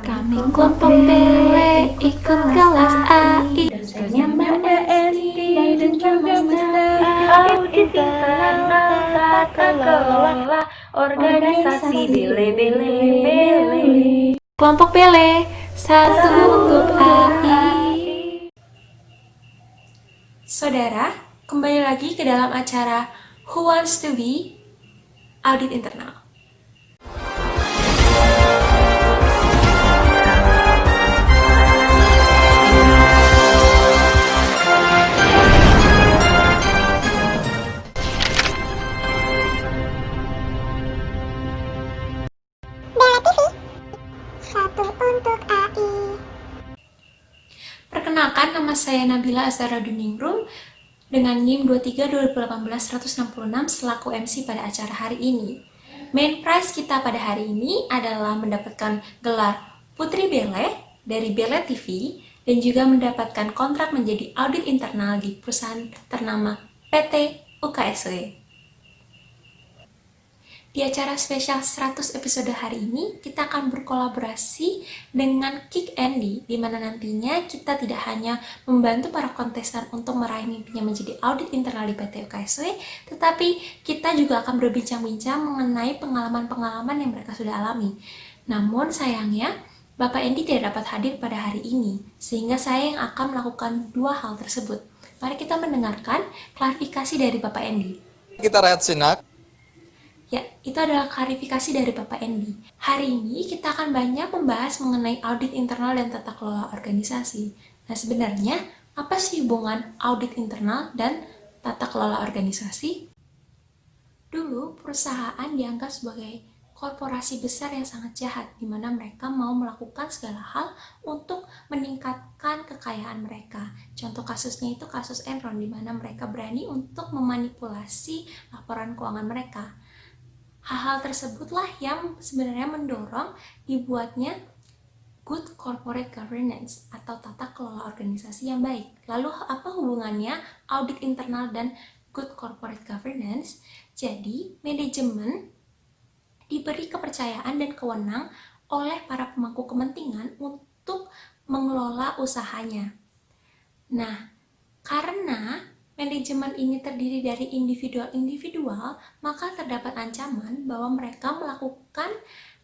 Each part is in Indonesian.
Kami kelompok Bele ikut kelas AI. Dosennya Mbak Esti dan juga Mustafa. Audit internal tata kelola organisasi Bele. Kelompok Bele, satu untuk AI. Saudara, kembali lagi ke dalam acara Who Wants to Be Audit Internal. Perkenalkan, nama saya Nabila Azhara Duningrum dengan NIM 23-2018-166 selaku MC pada acara hari ini. Main prize kita pada hari ini adalah mendapatkan gelar Putri Bele dari Bele TV dan juga mendapatkan kontrak menjadi audit internal di perusahaan ternama PT UKSW. Di acara spesial 100 episode hari ini, kita akan berkolaborasi dengan Kick Andy, di mana nantinya kita tidak hanya membantu para kontestan untuk meraih mimpinya menjadi audit internal di PT UKSW, tetapi kita juga akan berbincang-bincang mengenai pengalaman-pengalaman yang mereka sudah alami. Namun sayangnya, Bapak Andy tidak dapat hadir pada hari ini, sehingga saya yang akan melakukan dua hal tersebut. Mari kita mendengarkan klarifikasi dari Bapak Andy. Kita rehat sinak. Ya, itu adalah klarifikasi dari Bapak Andy. Hari ini kita akan banyak membahas mengenai audit internal dan tata kelola organisasi. Nah, sebenarnya apa sih hubungan audit internal dan tata kelola organisasi? Dulu, perusahaan dianggap sebagai korporasi besar yang sangat jahat, di mana mereka mau melakukan segala hal untuk meningkatkan kekayaan mereka. Contoh kasusnya itu kasus Enron, di mana mereka berani untuk memanipulasi laporan keuangan mereka. Hal-hal tersebutlah yang sebenarnya mendorong dibuatnya good corporate governance atau tata kelola organisasi yang baik. Lalu apa hubungannya audit internal dan good corporate governance? Jadi, manajemen diberi kepercayaan dan kewenang oleh para pemangku kepentingan untuk mengelola usahanya. Nah, karena manajemen ini terdiri dari individual-individual, maka terdapat ancaman bahwa mereka melakukan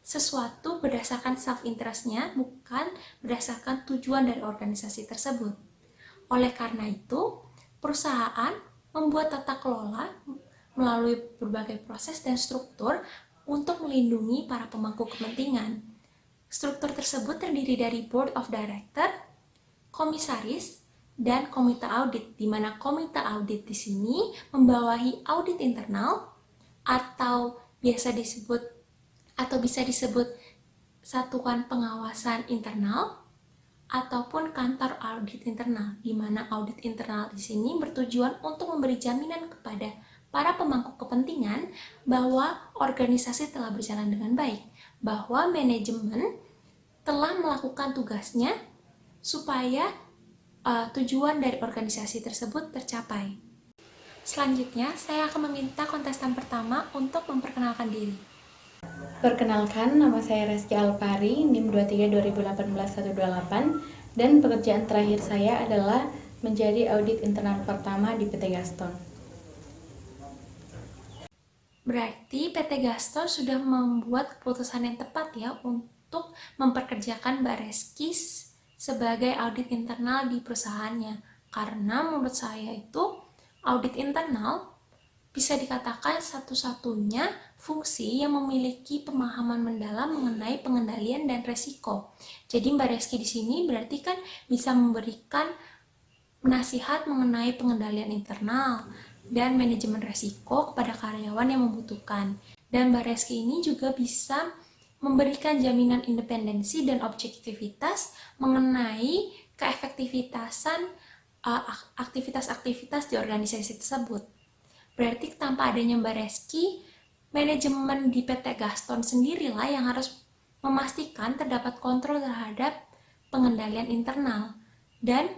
sesuatu berdasarkan self-interest-nya, bukan berdasarkan tujuan dari organisasi tersebut. Oleh karena itu, perusahaan membuat tata kelola melalui berbagai proses dan struktur untuk melindungi para pemangku kepentingan. Struktur tersebut terdiri dari Board of Director, komisaris, dan komite audit, di mana komite audit di sini membawahi audit internal atau bisa disebut satuan pengawasan internal ataupun kantor audit internal, di mana audit internal di sini bertujuan untuk memberi jaminan kepada para pemangku kepentingan bahwa organisasi telah berjalan dengan baik, bahwa manajemen telah melakukan tugasnya supaya tujuan dari organisasi tersebut tercapai. Selanjutnya, saya akan meminta kontestan pertama untuk memperkenalkan diri. Perkenalkan, nama saya Reski Alpari, NIM 23-2018-128, dan pekerjaan terakhir saya adalah menjadi audit internal pertama di PT Gaston. Berarti PT Gaston sudah membuat keputusan yang tepat ya untuk memperkerjakan Mbak Reski sebagai audit internal di perusahaannya, karena menurut saya itu audit internal bisa dikatakan satu-satunya fungsi yang memiliki pemahaman mendalam mengenai pengendalian dan resiko. Jadi Mbak Reski di sini berarti kan bisa memberikan nasihat mengenai pengendalian internal dan manajemen resiko kepada karyawan yang membutuhkan. Dan Mbak Reski ini juga bisa memberikan jaminan independensi dan objektivitas mengenai keefektivitasan aktivitas-aktivitas di organisasi tersebut. Berarti tanpa adanya Mbak Reski, manajemen di PT Gaston sendirilah yang harus memastikan terdapat kontrol terhadap pengendalian internal. Dan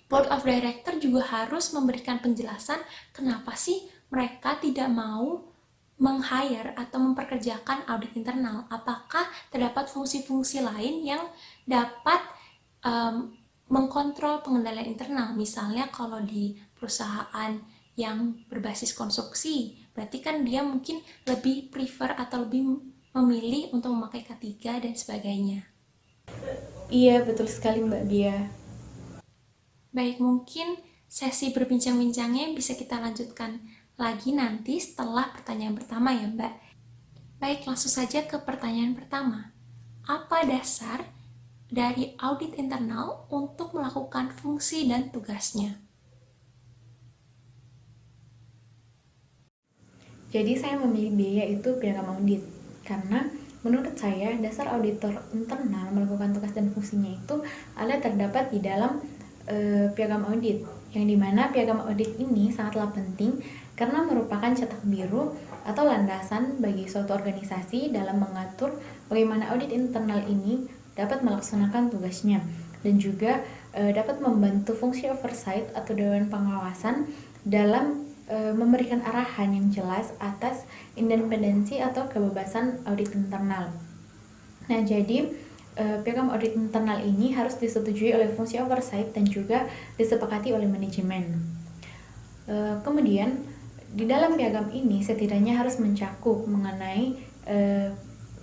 Board of Director juga harus memberikan penjelasan kenapa sih mereka tidak mau meng-hire atau memperkerjakan audit internal? Apakah terdapat fungsi-fungsi lain yang dapat mengkontrol pengendalian internal? Misalnya kalau di perusahaan yang berbasis konstruksi, berarti kan dia mungkin lebih prefer atau lebih memilih untuk memakai K3 dan sebagainya. Iya, betul sekali Mbak Bia. Baik, mungkin sesi berbincang-bincangnya bisa kita lanjutkan lagi nanti setelah pertanyaan pertama ya Mbak. Baik, langsung saja ke pertanyaan pertama. Apa dasar dari audit internal untuk melakukan fungsi dan tugasnya? Jadi saya memilih biaya itu piagam audit karena menurut saya dasar auditor internal melakukan tugas dan fungsinya itu ada terdapat di dalam piagam audit, yang dimana piagam audit ini sangatlah penting karena merupakan cetak biru atau landasan bagi suatu organisasi dalam mengatur bagaimana audit internal ini dapat melaksanakan tugasnya dan juga dapat membantu fungsi oversight atau dewan pengawasan dalam memberikan arahan yang jelas atas independensi atau kebebasan audit internal. Nah, jadi piagam audit internal ini harus disetujui oleh fungsi oversight dan juga disepakati oleh manajemen. Kemudian di dalam piagam ini setidaknya harus mencakup mengenai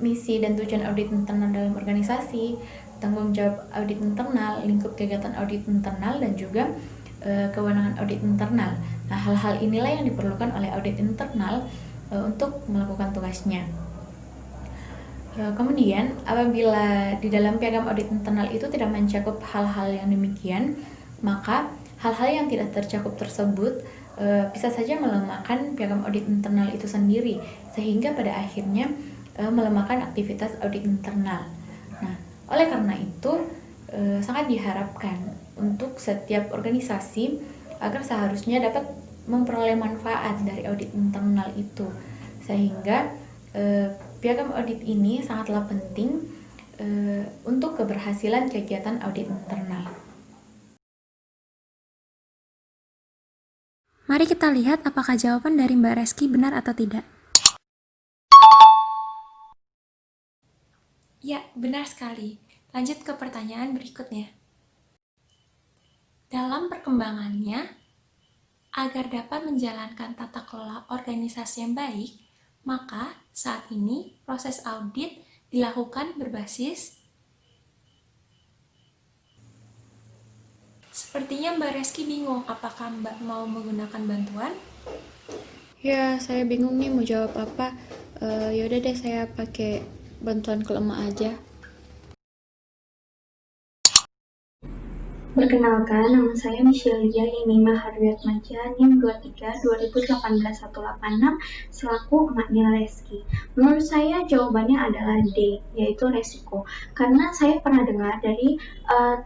misi dan tujuan audit internal dalam organisasi, tanggung jawab audit internal, lingkup kegiatan audit internal, dan juga kewenangan audit internal. Nah, hal-hal inilah yang diperlukan oleh audit internal untuk melakukan tugasnya. Kemudian, apabila di dalam piagam audit internal itu tidak mencakup hal-hal yang demikian, maka hal-hal yang tidak tercakup tersebut bisa saja melemahkan piagam audit internal itu sendiri, sehingga pada akhirnya melemahkan aktivitas audit internal. Nah, oleh karena itu, sangat diharapkan untuk setiap organisasi agar seharusnya dapat memperoleh manfaat dari audit internal itu, sehingga piagam audit ini sangatlah penting untuk keberhasilan kegiatan audit internal. Mari kita lihat apakah jawaban dari Mbak Reski benar atau tidak. Ya, benar sekali. Lanjut ke pertanyaan berikutnya. Dalam perkembangannya, agar dapat menjalankan tata kelola organisasi yang baik, maka saat ini proses audit dilakukan berbasis. Sepertinya Mbak Reski bingung, apakah Mbak mau menggunakan bantuan? Ya, saya bingung nih mau jawab apa. Yaudah deh, saya pakai bantuan kelema aja. Perkenalkan, nama saya Michelia Yemima Hardiatmaja, NIM 23 2018 186, selaku emaknya Reski. Menurut saya jawabannya adalah D, yaitu resiko. Karena saya pernah dengar dari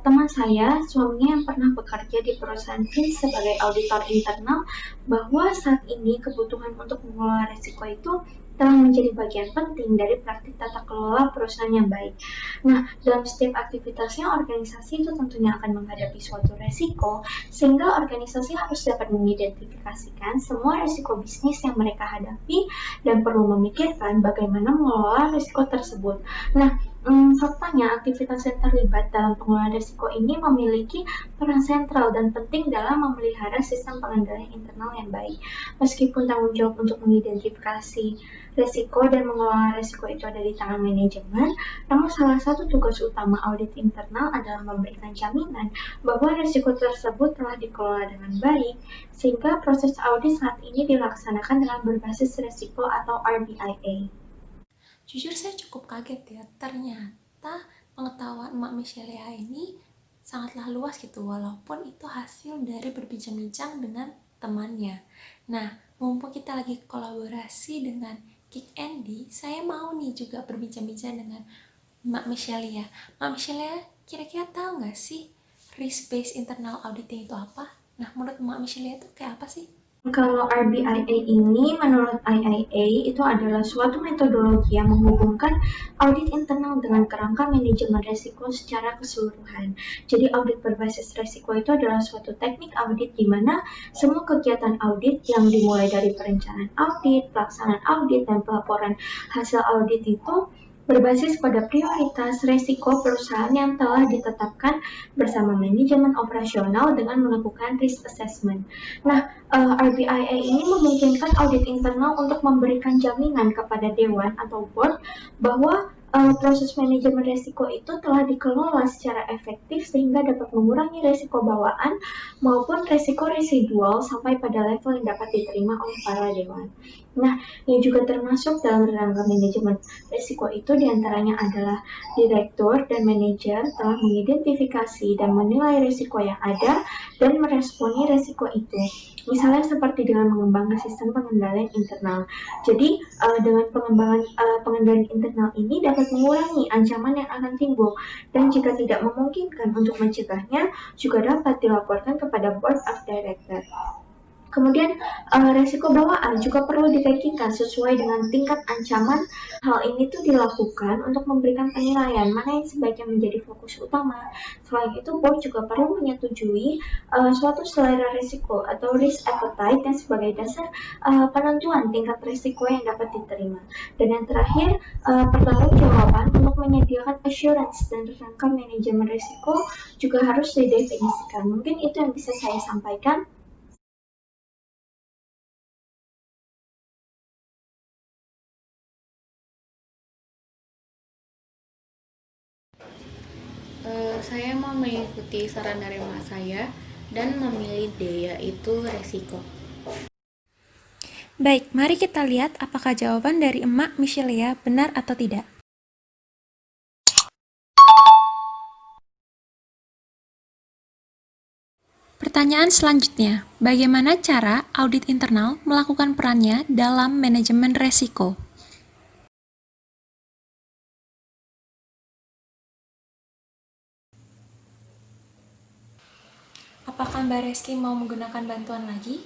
teman saya, suaminya yang pernah bekerja di perusahaan FINS sebagai auditor internal, bahwa saat ini kebutuhan untuk mengelola resiko itu telah menjadi bagian penting dari praktik tata kelola perusahaan yang baik. Nah, dalam setiap aktivitasnya, organisasi itu tentunya akan menghadapi suatu resiko, sehingga organisasi harus dapat mengidentifikasikan semua resiko bisnis yang mereka hadapi dan perlu memikirkan bagaimana mengelola resiko tersebut. Nah, faktanya aktivitas yang terlibat dalam pengelolaan risiko ini memiliki peran sentral dan penting dalam memelihara sistem pengendalian internal yang baik. Meskipun tanggung jawab untuk mengidentifikasi risiko dan mengelola risiko itu ada di tangan manajemen, namun salah satu tugas utama audit internal adalah memberikan jaminan bahwa risiko tersebut telah dikelola dengan baik, sehingga proses audit saat ini dilaksanakan dengan berbasis risiko atau RBIA. Jujur saya cukup kaget ya, ternyata pengetahuan Mbak Michelia ini sangatlah luas gitu, walaupun itu hasil dari berbincang-bincang dengan temannya. Nah, mumpung kita lagi kolaborasi dengan Kick Andy, saya mau nih juga berbincang-bincang dengan Mbak Michelia. Mbak Michelia, kira-kira tahu nggak sih risk-based internal auditing itu apa? Nah, menurut Mbak Michelia itu kayak apa sih? Kalau RBIA ini, menurut IIA, itu adalah suatu metodologi yang menghubungkan audit internal dengan kerangka manajemen risiko secara keseluruhan. Jadi audit berbasis risiko itu adalah suatu teknik audit di mana semua kegiatan audit yang dimulai dari perencanaan audit, pelaksanaan audit, dan pelaporan hasil audit itu berbasis pada prioritas risiko perusahaan yang telah ditetapkan bersama manajemen operasional dengan melakukan risk assessment. Nah, RBIA ini memungkinkan audit internal untuk memberikan jaminan kepada dewan atau board bahwa proses manajemen risiko itu telah dikelola secara efektif sehingga dapat mengurangi risiko bawaan maupun risiko residual sampai pada level yang dapat diterima oleh para dewan. Nah, yang juga termasuk dalam rangka manajemen risiko itu diantaranya adalah direktur dan manajer telah mengidentifikasi dan menilai risiko yang ada dan meresponi risiko itu. Misalnya seperti dengan mengembangkan sistem pengendalian internal. Jadi dengan pengendalian internal ini dapat mengurangi ancaman yang akan timbul dan jika tidak memungkinkan untuk mencegahnya juga dapat dilaporkan kepada Board of Director. Kemudian resiko bawaan juga perlu dirankingkan sesuai dengan tingkat ancaman. Hal ini tuh dilakukan untuk memberikan penilaian mana yang sebaiknya menjadi fokus utama. Selain itu, board juga perlu menyetujui suatu selera risiko atau risk appetite yang sebagai dasar penentuan tingkat risiko yang dapat diterima. Dan yang terakhir, pertanggungjawaban untuk menyediakan assurance dan rangka manajemen risiko juga harus didefinisikan. Mungkin itu yang bisa saya sampaikan. Saya mau mengikuti saran dari emak saya dan memilih D, yaitu resiko. Baik, mari kita lihat apakah jawaban dari emak Michelia benar atau tidak. Pertanyaan selanjutnya, bagaimana cara audit internal melakukan perannya dalam manajemen resiko? Apakah Mbak Reski mau menggunakan bantuan lagi?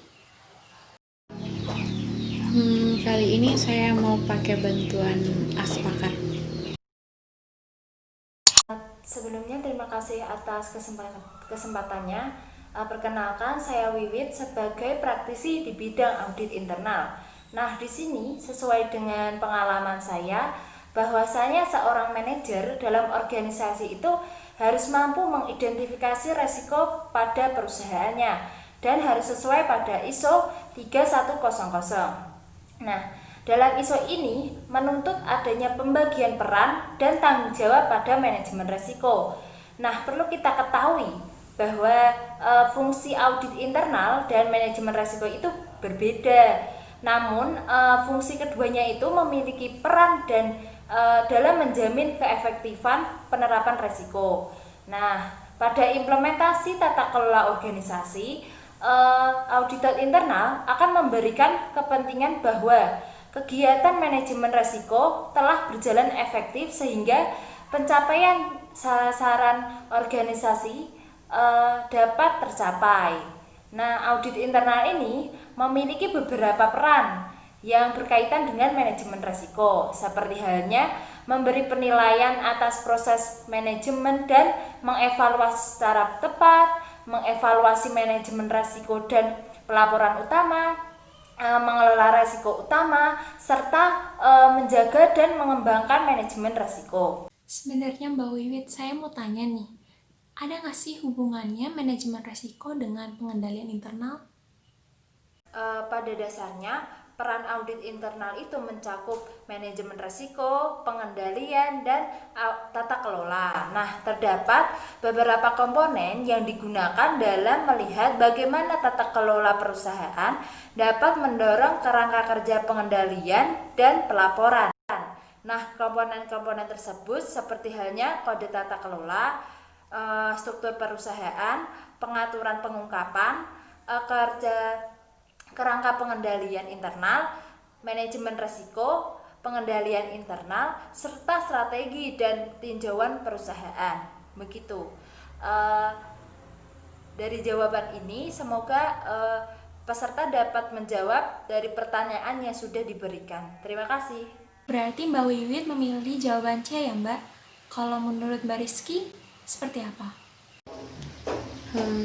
Kali ini saya mau pakai bantuan Aspakat. Sebelumnya terima kasih atas kesempatannya. Perkenalkan, saya Wiwit sebagai praktisi di bidang audit internal. Nah, di sini sesuai dengan pengalaman saya, bahwasanya seorang manajer dalam organisasi itu harus mampu mengidentifikasi resiko pada perusahaannya dan harus sesuai pada ISO 3100. Nah, dalam ISO ini menuntut adanya pembagian peran dan tanggung jawab pada manajemen risiko. Nah, perlu kita ketahui bahwa fungsi audit internal dan manajemen risiko itu berbeda. Namun, fungsi keduanya itu memiliki peran dan dalam menjamin keefektifan penerapan risiko. Nah, pada implementasi tata kelola organisasi, auditor internal akan memberikan kepentingan bahwa kegiatan manajemen risiko telah berjalan efektif sehingga pencapaian sasaran organisasi dapat tercapai. Nah, audit internal ini memiliki beberapa peran yang berkaitan dengan manajemen risiko, seperti halnya memberi penilaian atas proses manajemen dan mengevaluasi secara tepat, mengevaluasi manajemen risiko dan pelaporan utama, mengelola risiko utama, serta menjaga dan mengembangkan manajemen risiko. Sebenarnya Mbak Wiwit, saya mau tanya nih, ada nggak sih hubungannya manajemen risiko dengan pengendalian internal? Pada dasarnya, peran audit internal itu mencakup manajemen risiko, pengendalian, dan tata kelola. Nah, terdapat beberapa komponen yang digunakan dalam melihat bagaimana tata kelola perusahaan dapat mendorong kerangka kerja pengendalian dan pelaporan. Nah, komponen-komponen tersebut seperti halnya kode tata kelola, struktur perusahaan, pengaturan pengungkapan, kerangka pengendalian internal, manajemen risiko, pengendalian internal, serta strategi dan tinjauan perusahaan. Begitu. Dari jawaban ini semoga Peserta dapat menjawab dari pertanyaan yang sudah diberikan. Terima kasih. Berarti Mbak Wiwit memilih jawaban C ya Mbak? Kalau menurut Mbak Rizky, seperti apa?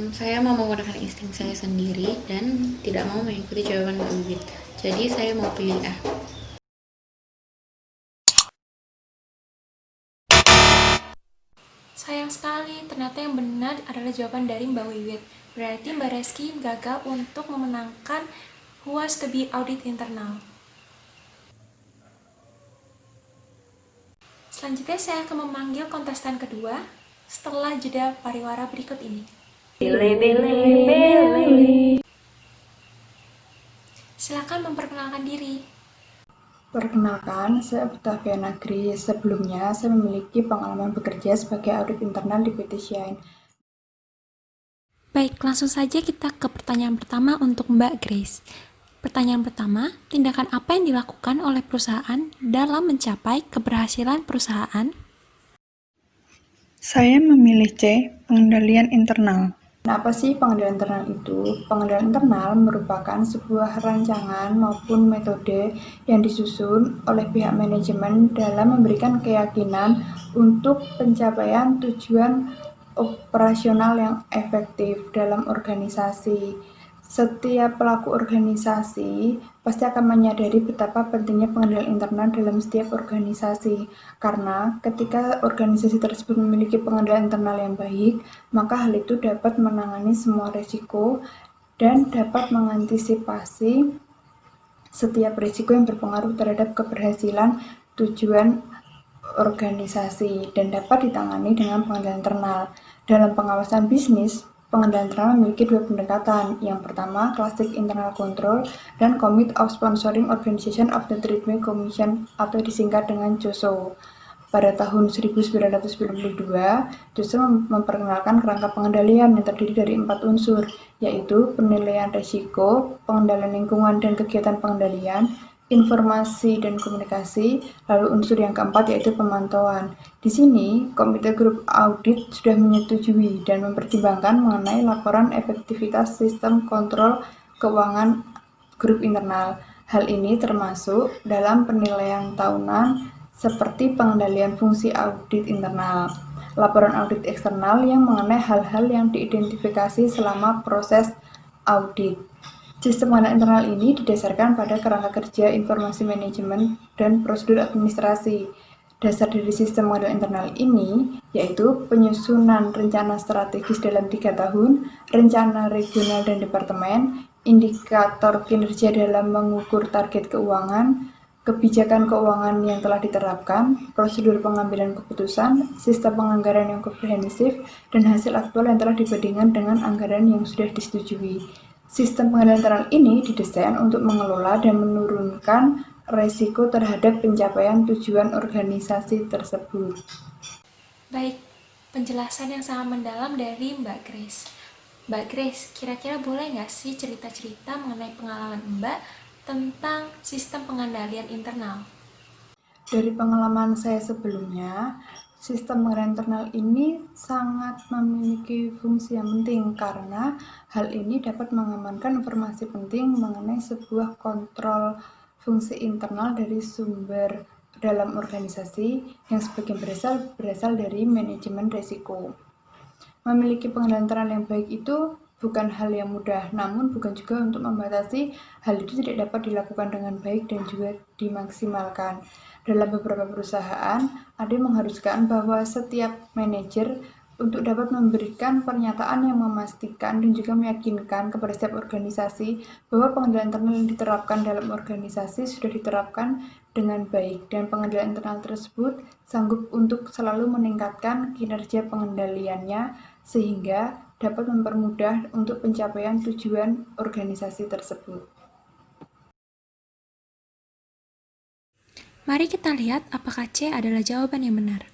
Saya mau menggunakan insting saya sendiri dan tidak mau mengikuti jawaban Mbak Wiwit. Jadi saya mau pilih A. Sayang sekali, ternyata yang benar adalah jawaban dari Mbak Wiwit. Berarti Mbak Rizky gagal untuk memenangkan Who Wants to Be Audit Internal. Selanjutnya saya akan memanggil kontestan kedua setelah jeda pariwara berikut ini. Silakan memperkenalkan diri. Perkenalkan, saya Octaviana Gris. Sebelumnya, saya memiliki pengalaman bekerja sebagai audit internal di PT Shine. Baik, langsung saja kita ke pertanyaan pertama untuk Mbak Grace. Pertanyaan pertama, tindakan apa yang dilakukan oleh perusahaan dalam mencapai keberhasilan perusahaan? Saya memilih C, pengendalian internal. Apa sih pengendalian internal itu? Pengendalian internal merupakan sebuah rancangan maupun metode yang disusun oleh pihak manajemen dalam memberikan keyakinan untuk pencapaian tujuan operasional yang efektif dalam organisasi. Setiap pelaku organisasi pasti akan menyadari betapa pentingnya pengendalian internal dalam setiap organisasi. Karena ketika organisasi tersebut memiliki pengendalian internal yang baik, maka hal itu dapat menangani semua risiko dan dapat mengantisipasi setiap risiko yang berpengaruh terhadap keberhasilan tujuan organisasi dan dapat ditangani dengan pengendalian internal. Dalam pengawasan bisnis, pengendalian internal memiliki dua pendekatan. Yang pertama, Classic Internal Control dan Commit of Sponsoring Organization of the Treatment Commission atau disingkat dengan COSO. Pada tahun 1992, COSO memperkenalkan kerangka pengendalian yang terdiri dari 4 unsur, yaitu penilaian risiko, pengendalian lingkungan dan kegiatan pengendalian, informasi dan komunikasi, lalu unsur yang keempat yaitu pemantauan. Di sini, Komite Grup Audit sudah menyetujui dan mempertimbangkan mengenai laporan efektivitas sistem kontrol keuangan grup internal. Hal ini termasuk dalam penilaian tahunan seperti pengendalian fungsi audit internal, laporan audit eksternal yang mengenai hal-hal yang diidentifikasi selama proses audit. Sistem pengendalian internal ini didasarkan pada kerangka kerja informasi manajemen dan prosedur administrasi. Dasar dari sistem pengendalian internal ini yaitu penyusunan rencana strategis dalam 3 tahun, rencana regional dan departemen, indikator kinerja dalam mengukur target keuangan, kebijakan keuangan yang telah diterapkan, prosedur pengambilan keputusan, sistem penganggaran yang komprehensif, dan hasil aktual yang telah dibandingkan dengan anggaran yang sudah disetujui. Sistem pengendalian internal ini didesain untuk mengelola dan menurunkan risiko terhadap pencapaian tujuan organisasi tersebut. Baik, penjelasan yang sangat mendalam dari Mbak Grace. Mbak Grace, kira-kira boleh nggak sih cerita-cerita mengenai pengalaman Mbak tentang sistem pengendalian internal? Dari pengalaman saya sebelumnya, sistem pengendalian internal ini sangat memiliki fungsi yang penting karena hal ini dapat mengamankan informasi penting mengenai sebuah kontrol fungsi internal dari sumber dalam organisasi yang sebagian berasal dari manajemen risiko. Memiliki pengendalian internal yang baik itu bukan hal yang mudah, namun bukan juga untuk membatasi hal itu tidak dapat dilakukan dengan baik dan juga dimaksimalkan. Dalam beberapa perusahaan, ada yang mengharuskan bahwa setiap manajer untuk dapat memberikan pernyataan yang memastikan dan juga meyakinkan kepada setiap organisasi bahwa pengendalian internal yang diterapkan dalam organisasi sudah diterapkan dengan baik dan pengendalian internal tersebut sanggup untuk selalu meningkatkan kinerja pengendaliannya sehingga dapat mempermudah untuk pencapaian tujuan organisasi tersebut. Mari kita lihat apakah C adalah jawaban yang benar.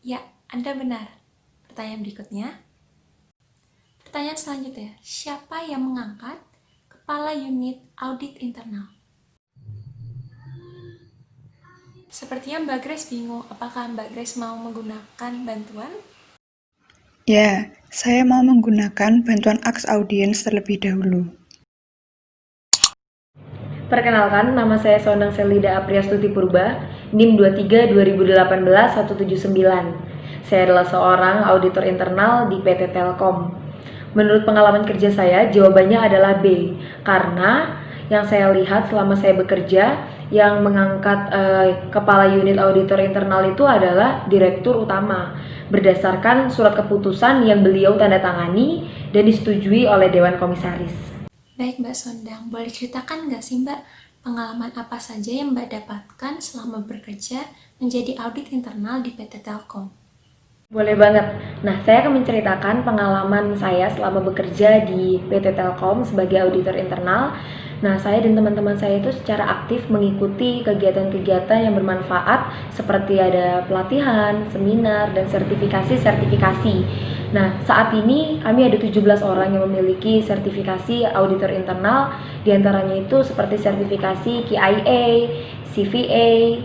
Ya, Anda benar. Pertanyaan berikutnya. Pertanyaan selanjutnya, siapa yang mengangkat Kepala Unit Audit Internal? Sepertinya Mbak Grace bingung, apakah Mbak Grace mau menggunakan bantuan? Ya, saya mau menggunakan bantuan Aks Audiens terlebih dahulu. Perkenalkan, nama saya Sondang Selida Apriastuti Purba, NIM 23 2018 179. Saya adalah seorang auditor internal di PT Telkom. Menurut pengalaman kerja saya, jawabannya adalah B. Karena yang saya lihat selama saya bekerja, yang mengangkat kepala unit auditor internal itu adalah direktur utama, berdasarkan surat keputusan yang beliau tanda tangani dan disetujui oleh Dewan Komisaris. Baik Mbak Sondang, boleh ceritakan nggak sih Mbak pengalaman apa saja yang Mbak dapatkan selama bekerja menjadi audit internal di PT Telkom? Boleh banget. Nah, saya akan menceritakan pengalaman saya selama bekerja di PT Telkom sebagai auditor internal. Nah, saya dan teman-teman saya itu secara aktif mengikuti kegiatan-kegiatan yang bermanfaat seperti ada pelatihan, seminar, dan sertifikasi-sertifikasi. Nah, saat ini kami ada 17 orang yang memiliki sertifikasi auditor internal, diantaranya itu seperti sertifikasi KIA, CVA,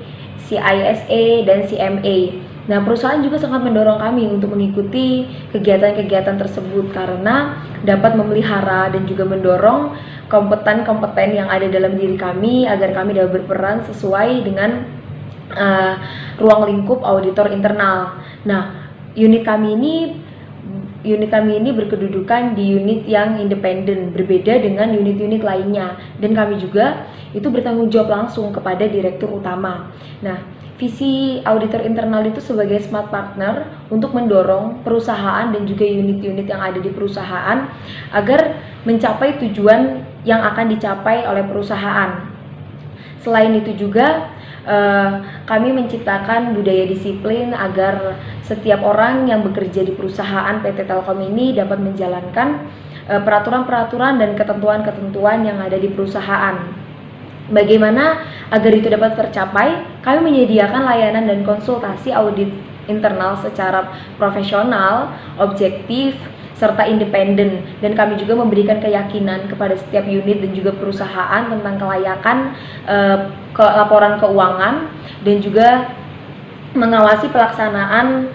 CISA, dan CMA. Nah, perusahaan juga sangat mendorong kami untuk mengikuti kegiatan-kegiatan tersebut karena dapat memelihara dan juga mendorong kompeten-kompeten yang ada dalam diri kami agar kami dapat berperan sesuai dengan ruang lingkup auditor internal. Nah, unit kami ini berkedudukan di unit yang independen, berbeda dengan unit-unit lainnya, dan kami juga itu bertanggung jawab langsung kepada direktur utama. Nah, visi auditor internal itu sebagai smart partner untuk mendorong perusahaan dan juga unit-unit yang ada di perusahaan agar mencapai tujuan yang akan dicapai oleh perusahaan. Selain itu juga kami menciptakan budaya disiplin agar setiap orang yang bekerja di perusahaan PT Telkom ini dapat menjalankan peraturan-peraturan dan ketentuan-ketentuan yang ada di perusahaan. Bagaimana agar itu dapat tercapai? Kami menyediakan layanan dan konsultasi audit internal secara profesional, objektif, serta independen, dan kami juga memberikan keyakinan kepada setiap unit dan juga perusahaan tentang kelayakan laporan keuangan dan juga mengawasi pelaksanaan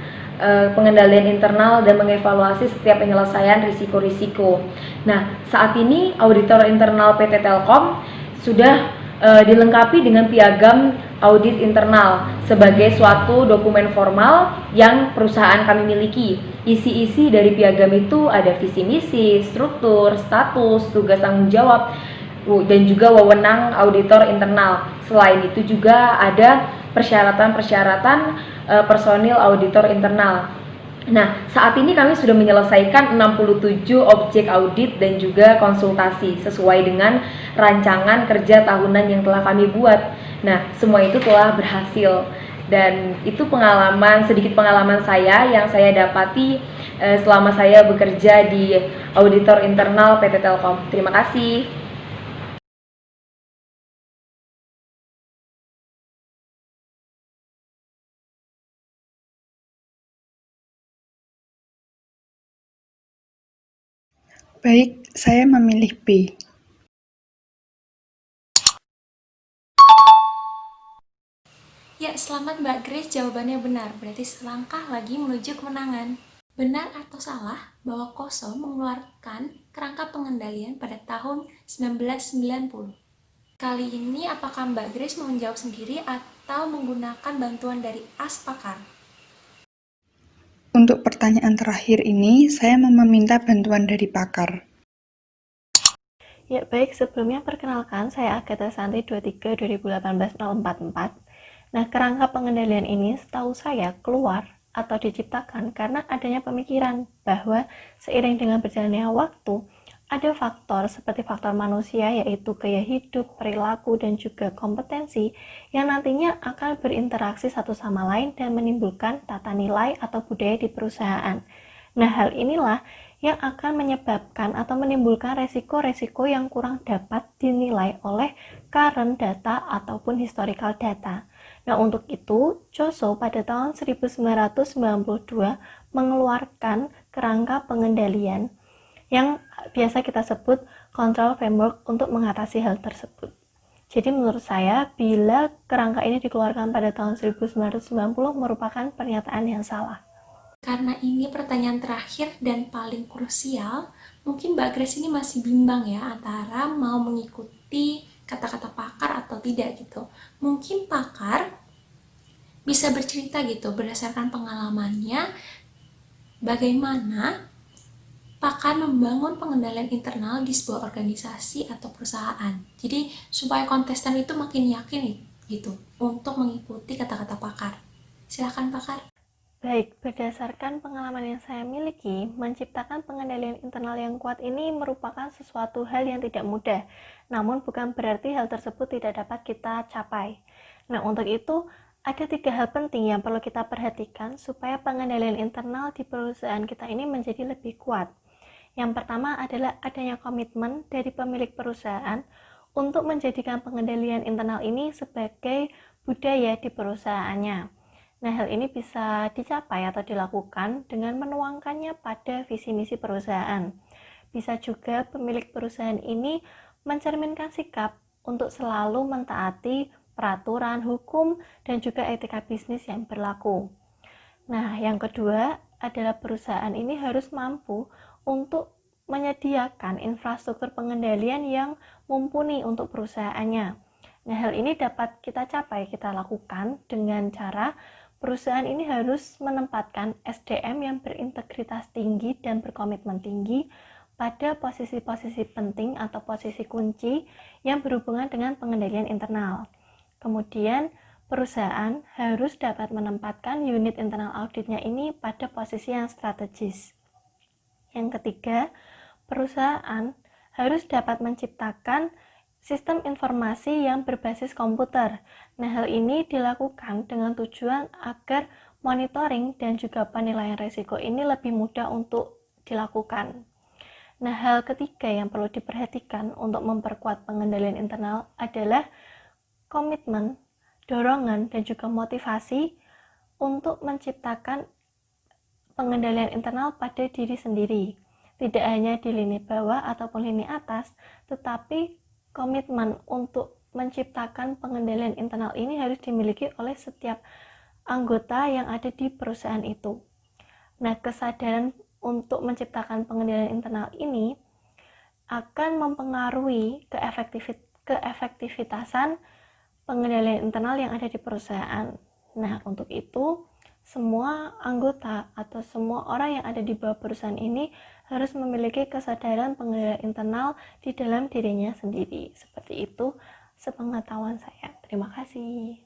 pengendalian internal dan mengevaluasi setiap penyelesaian risiko-risiko. Nah, saat ini auditor internal PT Telkom sudah dilengkapi dengan piagam audit internal sebagai suatu dokumen formal yang perusahaan kami miliki. Isi-isi dari piagam itu ada visi misi, struktur, status, tugas tanggung jawab, dan juga wewenang auditor internal. Selain itu juga ada persyaratan-persyaratan personil auditor internal. Nah, saat ini kami sudah menyelesaikan 67 objek audit dan juga konsultasi sesuai dengan rancangan kerja tahunan yang telah kami buat. Nah, semua itu telah berhasil dan itu sedikit pengalaman saya yang saya dapati selama saya bekerja di auditor internal PT Telkom. Terima kasih. Baik, saya memilih B. Ya, selamat Mbak Grace, jawabannya benar. Berarti selangkah lagi menuju kemenangan. Benar atau salah bahwa KOSO mengeluarkan kerangka pengendalian pada tahun 1990? Kali ini apakah Mbak Grace mau menjawab sendiri atau menggunakan bantuan dari Aspakar? Untuk pertanyaan terakhir ini, saya mau meminta bantuan dari pakar. Ya, baik, sebelumnya perkenalkan, saya Agatha Santi 23 2018 044. Nah, kerangka pengendalian ini setahu saya keluar atau diciptakan karena adanya pemikiran bahwa seiring dengan berjalannya waktu, ada faktor seperti faktor manusia yaitu gaya hidup, perilaku, dan juga kompetensi yang nantinya akan berinteraksi satu sama lain dan menimbulkan tata nilai atau budaya di perusahaan. Nah, hal inilah yang akan menyebabkan atau menimbulkan resiko-resiko yang kurang dapat dinilai oleh current data ataupun historical data. Nah, untuk itu, COSO pada tahun 1992 mengeluarkan kerangka pengendalian yang biasa kita sebut control framework untuk mengatasi hal tersebut. Jadi menurut saya, bila kerangka ini dikeluarkan pada tahun 1990 merupakan pernyataan yang salah. Karena ini pertanyaan terakhir dan paling krusial, mungkin Mbak Grace ini masih bimbang ya antara mau mengikuti kata-kata pakar atau tidak gitu. Mungkin pakar bisa bercerita gitu berdasarkan pengalamannya bagaimana pakar membangun pengendalian internal di sebuah organisasi atau perusahaan. Jadi supaya kontestan itu makin yakin gitu untuk mengikuti kata-kata pakar. Silakan pakar. Baik, berdasarkan pengalaman yang saya miliki, menciptakan pengendalian internal yang kuat ini merupakan sesuatu hal yang tidak mudah. Namun bukan berarti hal tersebut tidak dapat kita capai. Nah, untuk itu ada 3 hal penting yang perlu kita perhatikan supaya pengendalian internal di perusahaan kita ini menjadi lebih kuat. Yang pertama adalah adanya komitmen dari pemilik perusahaan untuk menjadikan pengendalian internal ini sebagai budaya di perusahaannya. Nah, hal ini bisa dicapai atau dilakukan dengan menuangkannya pada visi misi perusahaan. Bisa juga pemilik perusahaan ini mencerminkan sikap untuk selalu mentaati peraturan, hukum, dan juga etika bisnis yang berlaku. Nah, yang kedua adalah perusahaan ini harus mampu untuk menyediakan infrastruktur pengendalian yang mumpuni untuk perusahaannya. Nah, hal ini dapat kita capai, kita lakukan dengan cara perusahaan ini harus menempatkan SDM yang berintegritas tinggi dan berkomitmen tinggi pada posisi-posisi penting atau posisi kunci yang berhubungan dengan pengendalian internal. Kemudian, perusahaan harus dapat menempatkan unit internal auditnya ini pada posisi yang strategis. Yang ketiga, perusahaan harus dapat menciptakan sistem informasi yang berbasis komputer. Nah, hal ini dilakukan dengan tujuan agar monitoring dan juga penilaian risiko ini lebih mudah untuk dilakukan. Nah, hal ketiga yang perlu diperhatikan untuk memperkuat pengendalian internal adalah komitmen, dorongan, dan juga motivasi untuk menciptakan pengendalian internal pada diri sendiri. Tidak hanya di lini bawah ataupun lini atas, tetapi komitmen untuk menciptakan pengendalian internal ini harus dimiliki oleh setiap anggota yang ada di perusahaan itu. Nah, kesadaran untuk menciptakan pengendalian internal ini akan mempengaruhi keefektivitasan pengendalian internal yang ada di perusahaan. Nah, untuk itu, semua anggota atau semua orang yang ada di bawah perusahaan ini harus memiliki kesadaran pengendalian internal di dalam dirinya sendiri. Seperti itu sepengetahuan saya. Terima kasih.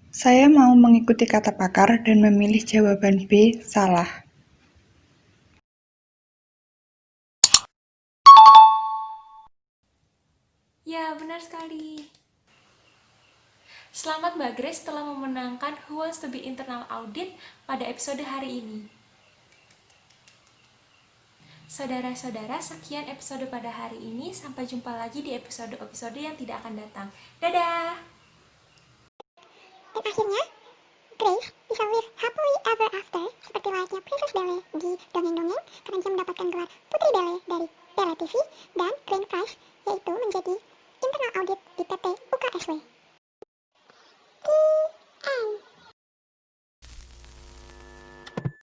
Saya mau mengikuti kata pakar dan memilih jawaban B, salah. Ya, benar sekali. Selamat Mbak Grace telah memenangkan Who Wants to be Internal Audit pada episode hari ini. Saudara-saudara, sekian episode pada hari ini. Sampai jumpa lagi di episode-episode yang tidak akan datang. Dadah! Dan akhirnya, Grace bisa live happily ever after seperti layaknya Princess Belle di dongeng-dongeng karena dia mendapatkan gelar Putri Belle dari Bella TV dan Grand Prize yaitu menjadi internal audit di PT UKSW.